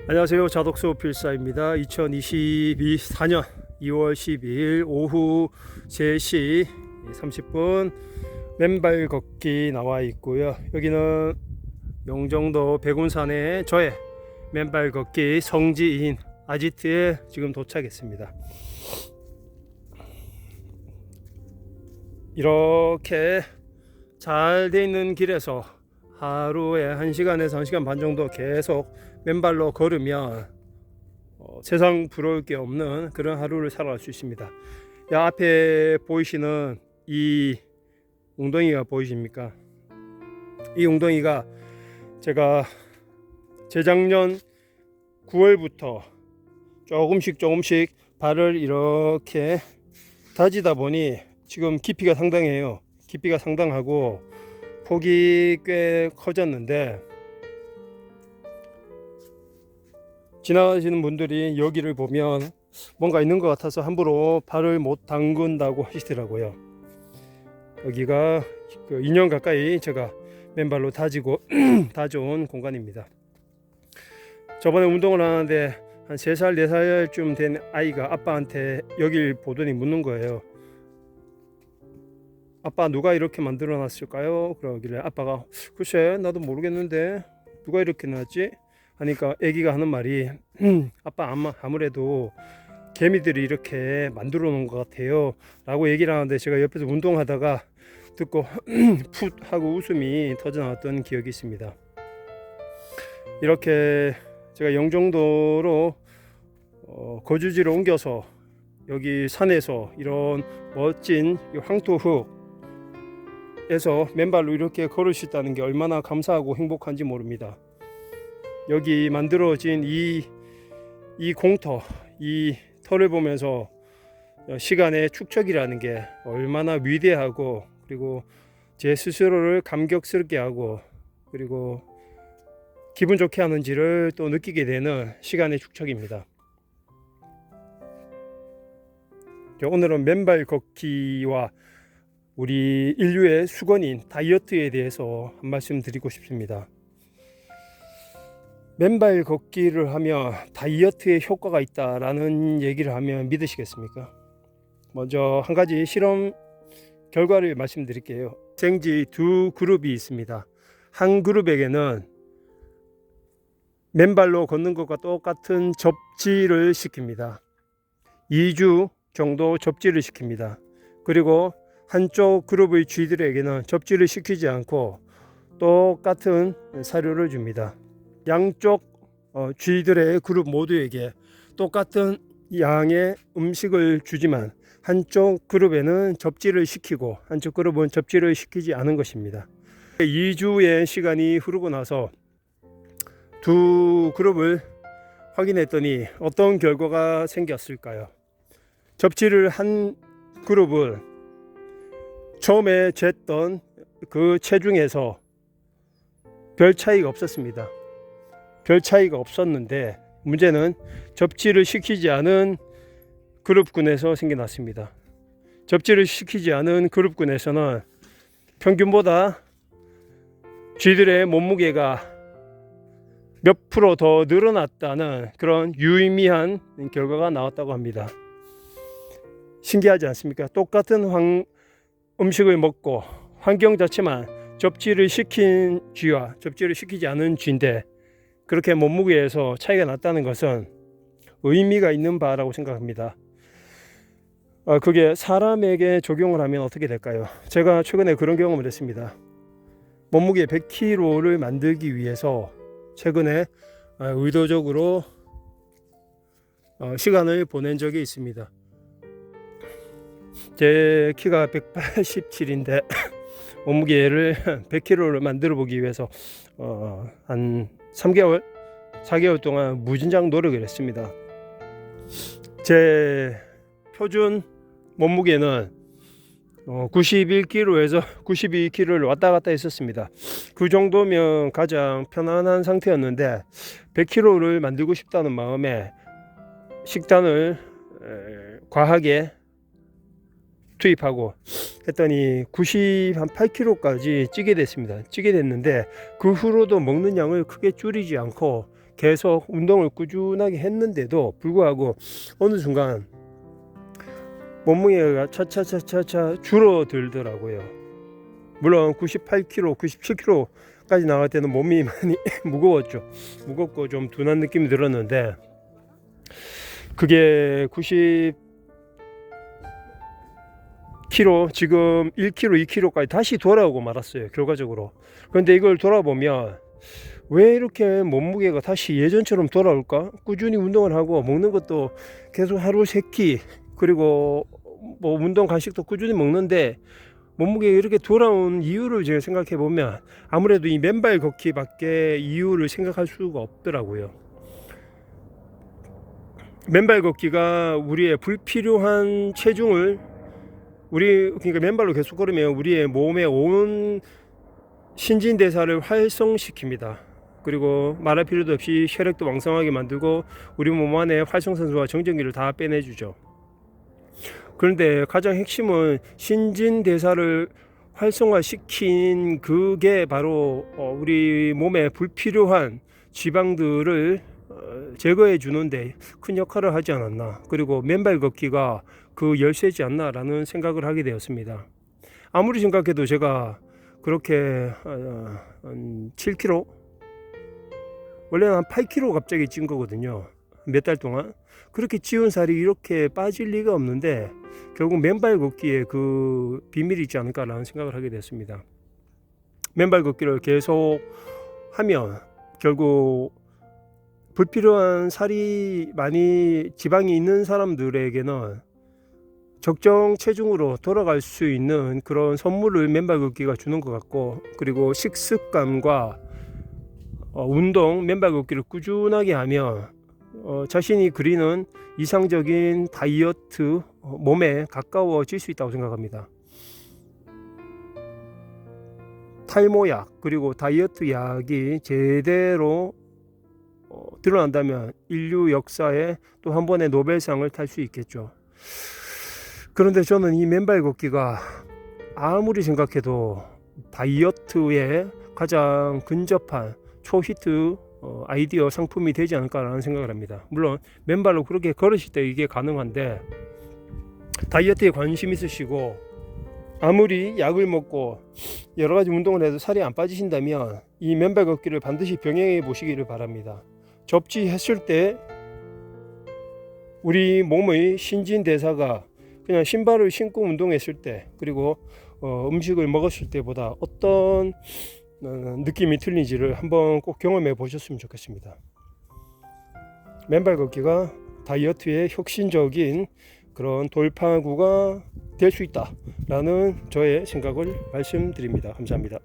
안녕하세요. 자독수 필사입니다. 2024년 2월 12일 오후 3시 30분 맨발 걷기 나와 있고요. 여기는 영종도 백운산의 저의 맨발 걷기 성지인 아지트에 지금 도착했습니다. 이렇게 잘 돼 있는 길에서 하루에 1시간에서 1시간 반 정도 계속 맨발로 걸으면 세상 부러울 게 없는 그런 하루를 살아갈 수 있습니다. 앞에 보이시는 이 웅덩이가 보이십니까? 이 웅덩이가 제가 재작년 9월부터 조금씩 발을 이렇게 다지다 보니 지금 깊이가 상당해요. 깊이가 상당하고 폭이 꽤 커졌는데, 지나가시는 분들이 여기를 보면 뭔가 있는 것 같아서 함부로 발을 못 담근다고 하시더라고요. 여기가 2년 가까이 제가 맨발로 다지고 다져온 공간입니다. 저번에 운동을 하는데 한 3살 4살쯤 된 아이가 아빠한테 여길 보더니 묻는 거예요. 아빠, 누가 이렇게 만들어 놨을까요? 그러길래 아빠가 글쎄 나도 모르겠는데 누가 이렇게 놨지? 하니까 애기가 하는 말이 아빠, 아무래도 개미들이 이렇게 만들어 놓은 것 같아요 라고 얘기를 하는데, 제가 옆에서 운동하다가 듣고 풋 하고 웃음이 터져 나왔던 기억이 있습니다. 이렇게 제가 영종도로 거주지를 옮겨서 여기 산에서 이런 멋진 황토흙에서 맨발로 이렇게 걸을 수 있다는 게 얼마나 감사하고 행복한지 모릅니다. 여기 만들어진 이 공터, 이 터를 보면서 시간의 축적이라는 게 얼마나 위대하고, 그리고 제 스스로를 감격스럽게 하고, 그리고 기분 좋게 하는지를 또 느끼게 되는 시간의 축적입니다. 오늘은 맨발 걷기와 우리 인류의 수건인 다이어트에 대해서 한 말씀 드리고 싶습니다. 맨발 걷기를 하면 다이어트에 효과가 있다라는 얘기를 하면 믿으시겠습니까? 먼저 한 가지 실험 결과를 말씀드릴게요. 생지 두 그룹이 있습니다. 한 그룹에게는 맨발로 걷는 것과 똑같은 접지를 시킵니다. 2주 정도 접지를 시킵니다. 그리고 한쪽 그룹의 쥐들에게는 접지를 시키지 않고 똑같은 사료를 줍니다. 양쪽 쥐들의 그룹 모두에게 똑같은 양의 음식을 주지만 한쪽 그룹에는 접지를 시키고 한쪽 그룹은 접지를 시키지 않은 것입니다. 2주의 시간이 흐르고 나서 두 그룹을 확인했더니 어떤 결과가 생겼을까요? 접지를 한 그룹은 처음에 쟀던 그 체중에서 별 차이가 없었습니다. 별 차이가 없었는데 문제는 접지를 시키지 않은 그룹군에서 생겨났습니다. 접지를 시키지 않은 그룹군에서는 평균보다 쥐들의 몸무게가 몇 프로 더 늘어났다는 그런 유의미한 결과가 나왔다고 합니다. 신기하지 않습니까? 똑같은 음식을 먹고 환경 자체만 접지를 시킨 쥐와 접지를 시키지 않은 쥐인데 그렇게 몸무게에서 차이가 났다는 것은 의미가 있는 바라고 생각합니다. 그게 사람에게 적용을 하면 어떻게 될까요? 제가 최근에 그런 경험을 했습니다. 몸무게 100kg를 만들기 위해서 최근에 의도적으로 시간을 보낸 적이 있습니다. 제 키가 187인데 몸무게를 100kg를 만들어 보기 위해서 한 3개월, 4개월 동안 무진장 노력을 했습니다. 제 표준 몸무게는 91kg에서 92kg를 왔다 갔다 했었습니다. 그 정도면 가장 편안한 상태였는데 100kg를 만들고 싶다는 마음에 식단을 과하게 투입하고 했더니 98kg까지 찌게 됐습니다. 찌게 됐는데 그 후로도 먹는 양을 크게 줄이지 않고 계속 운동을 꾸준하게 했는데도 불구하고 어느 순간 몸무게가 차차차차차 줄어들더라고요. 물론 98kg, 97kg까지 나갈 때는 몸이 많이 무거웠죠. 무겁고 좀 둔한 느낌이 들었는데 그게 90kg, 지금 1kg, 2kg까지 다시 돌아오고 말았어요. 결과적으로. 그런데 이걸 돌아보면 왜 이렇게 몸무게가 다시 예전처럼 돌아올까? 꾸준히 운동을 하고 먹는 것도 계속 하루 3끼, 그리고 뭐 운동 간식도 꾸준히 먹는데 몸무게가 이렇게 돌아온 이유를 제가 생각해 보면 아무래도 이 맨발 걷기 밖에 이유를 생각할 수가 없더라고요. 맨발 걷기가 우리의 불필요한 체중을 그러니까 맨발로 계속 걸으면 우리의 몸의 온 신진대사를 활성시킵니다. 그리고 말할 필요도 없이 혈액도 왕성하게 만들고 우리 몸 안에 활성산소와 정전기를 다 빼내주죠. 그런데 가장 핵심은 신진대사를 활성화시킨 그게 바로 우리 몸에 불필요한 지방들을 제거해 주는데 큰 역할을 하지 않았나. 그리고 맨발 걷기가 그 열쇠지 않나 라는 생각을 하게 되었습니다. 아무리 생각해도 제가 그렇게 7kg, 원래는 한 8kg 갑자기 찐 거거든요. 몇 달 동안. 그렇게 찌운 살이 이렇게 빠질 리가 없는데 결국 맨발 걷기에 그 비밀이 있지 않을까라는 생각을 하게 됐습니다. 맨발 걷기를 계속 하면 결국 불필요한 살이 많이 지방이 있는 사람들에게는 적정 체중으로 돌아갈 수 있는 그런 선물을 맨발 걷기가 주는 것 같고, 그리고 식습관과 운동, 맨발 걷기를 꾸준하게 하면 자신이 그리는 이상적인 다이어트 몸에 가까워질 수 있다고 생각합니다. 탈모약 그리고 다이어트 약이 제대로 드러난다면 인류 역사에 또 한 번의 노벨상을 탈 수 있겠죠. 그런데 저는 이 맨발 걷기가 아무리 생각해도 다이어트에 가장 근접한 초히트 아이디어 상품이 되지 않을까라는 생각을 합니다. 물론 맨발로 그렇게 걸으실 때 이게 가능한데 다이어트에 관심 있으시고 아무리 약을 먹고 여러 가지 운동을 해도 살이 안 빠지신다면 이 맨발 걷기를 반드시 병행해 보시기를 바랍니다. 접지했을 때 우리 몸의 신진대사가 그냥 신발을 신고 운동했을 때, 그리고 음식을 먹었을 때보다 어떤 느낌이 틀린지를 한번 꼭 경험해 보셨으면 좋겠습니다. 맨발 걷기가 다이어트의 혁신적인 그런 돌파구가 될 수 있다라는 저의 생각을 말씀드립니다. 감사합니다.